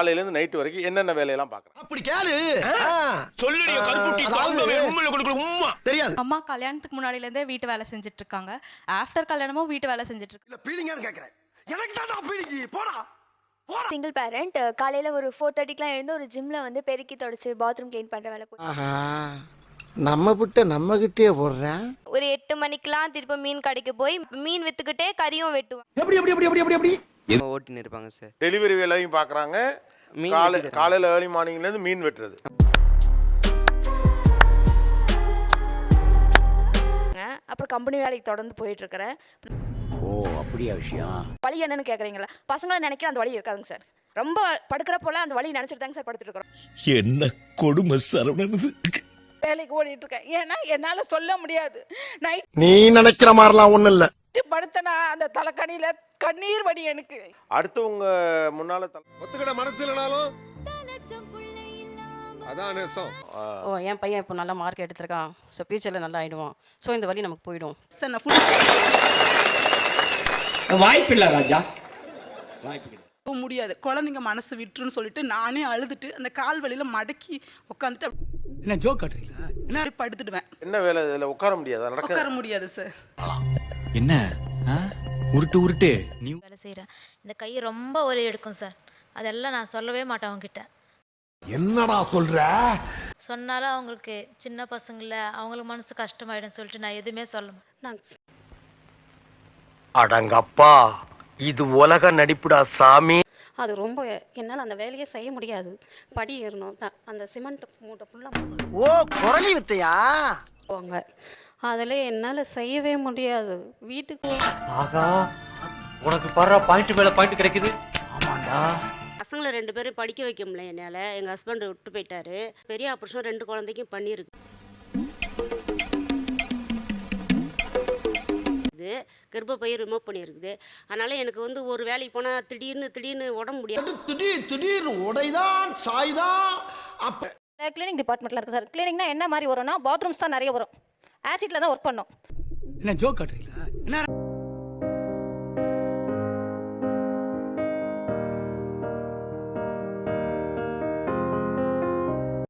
காலையில இருந்து நைட் வரைக்கும் என்னென்ன வேலையெல்லாம் பார்க்கறாங்க? அப்படி கேளு. சொல்லுடிய கருப்புட்டி தங்கவே உம்மையில கொடுக்குற உம்மா. தெரியாது. அம்மா கல்யாணத்துக்கு முன்னாடில இருந்தே வீட்டு வேலை செஞ்சுட்டு இருக்காங்க. ஆஃப்டர் கல்யாணமும் வீட்டு வேலை செஞ்சுட்டு இருக்காங்க. இல்ல பீலிங்கான்னு கேக்குறேன். எனக்கு தான் பீலிங்கி. போடா. சிங்கிள் பேரண்ட் காலையில ஒரு 4:30க்குலாம் எழுந்து ஒரு ஜிம்ல வந்து பெருக்கி தொடச்சு பாத்ரூம் க்ளீன் பண்ற வேலை போய் நம்ம விட்டு நம்ம கிட்டே போடுறேன். ஒரு 8 மணிக்கெல்லாம் திருப்ப மீன் கடைக்கு போய் மீன் வித்துக்கிட்டே கறியும் வெட்டுவேன். எப்படி ஓட்டின்னு இருப்பாங்க சார். டெலிவரி வேலையும் பார்க்கறாங்க. காலையில ஏர்லி மார்னிங்ல இருந்து மீன் வெட்டுறது. அப்புறம் கம்பெனி வேலைக்கு தொடர்ந்து போயிட்டு இருக்கிறேன். ஓ அப்படியா விஷயம். வலி என்னன்னு கேக்குறீங்களா? பசங்களை நினைக்கிற அந்த வலி இருக்காதுங்க சார். ரொம்ப படுக்கிற போல அந்த வலி நினைச்சிட்டு தாங்க சார் படுத்துட்டு இருக்கிறோம். என்ன கொடுமை சரவணனது. வேலைக்கு ஓடிட்டு இருக்கேன். ஏன்னா என்னால சொல்ல முடியாது. நைட் நீ நினைக்கிற மாதிரிலாம் ஒண்ணும் இல்ல. படுத்தனா அந்த தலைக்கணியில கண்ணீர் வடி எனக்கு. அடுத்தவங்க முன்னால ஒத்துக்கிட மனசு இல்லனாலும் அதான் நேசம். ஓ என் பையன் இப்போ நல்ல மார்க் எடுத்திருக்கான். ஸோ ஃபியூச்சரில் நல்லா ஆயிடுவான். ஸோ இந்த வழி நமக்கு போயிடும். சார் நான் வாய்ப்பில்லை ராஜா. முடியாது. குழந்தைங்க மனசு விட்டுருன்னு சொல்லிட்டு நானே அழுதுட்டு அந்த கால் வலியில மடக்கி உட்காந்துட்டு என்ன ஜோக் காட்டுறீங்களா? என்ன படுத்துடுவேன். என்ன வேலை இதுல உட்கார முடியாது. உட்கார முடியாது சார். என்ன உருட்டு நீ வேலை செய்யறேன். இந்த கை ரொம்ப ஒரே எடுக்கும் சார். அதெல்லாம் நான் சொல்லவே மாட்டேன் அவங்க கிட்ட. என்னடா சொல்ற? சொன்னாலும் அவங்களுக்கு சின்ன பசங்கள அவங்களுக்கு மனசு கஷ்டமாயிடும் சொல்லிட்டு நான் எதுவுமே சொல்ல மாட்டேன். அடங்கப்பா இது உலக நடிப்புடா சாமி. அது ரொம்ப என்னால் அந்த வேலையை செய்ய முடியாது. படி ஏறணும், அந்த சிமெண்ட் மூட்டை ஃபுல்லாக ஓ குரலி வித்தையா? போவாங்க. அதில் என்னால் செய்யவே முடியாது. வீட்டுக்கு ஆகா உனக்கு பர்ற பாயிண்ட் மேல பாயிண்ட் கிடைக்குது. ஆமாண்டா. பசங்களை 2 பேரும் படிக்க வைக்க முடியல என்னால். எங்கள் ஹஸ்பண்ட் விட்டு போயிட்டாரு. பெரிய ஆப்ரேஷன் 2 குழந்தைக்கும் பண்ணியிருக்கு. கர்ப்பப்பை ரிமூவ் பண்ணியிருக்குது. அதனால எனக்கு வந்து ஒரு வேலைக்கு போனால் திடீர்னு உடம்பு முடியாது. திடீர்னு உடைதான் சாய்தான். அப்ப கிளீனிங் டிபார்ட்மெண்ட்ல இருக்கு சார். கிளீனிங்னா என்ன மாதிரி வரும்னா பாத்ரூம்ஸ் தான் நிறைய வரும். ஆசிட்ல தான் ஒர்க் பண்ணோம். என்ன ஜோக் காட்டுறீங்களா? என்ன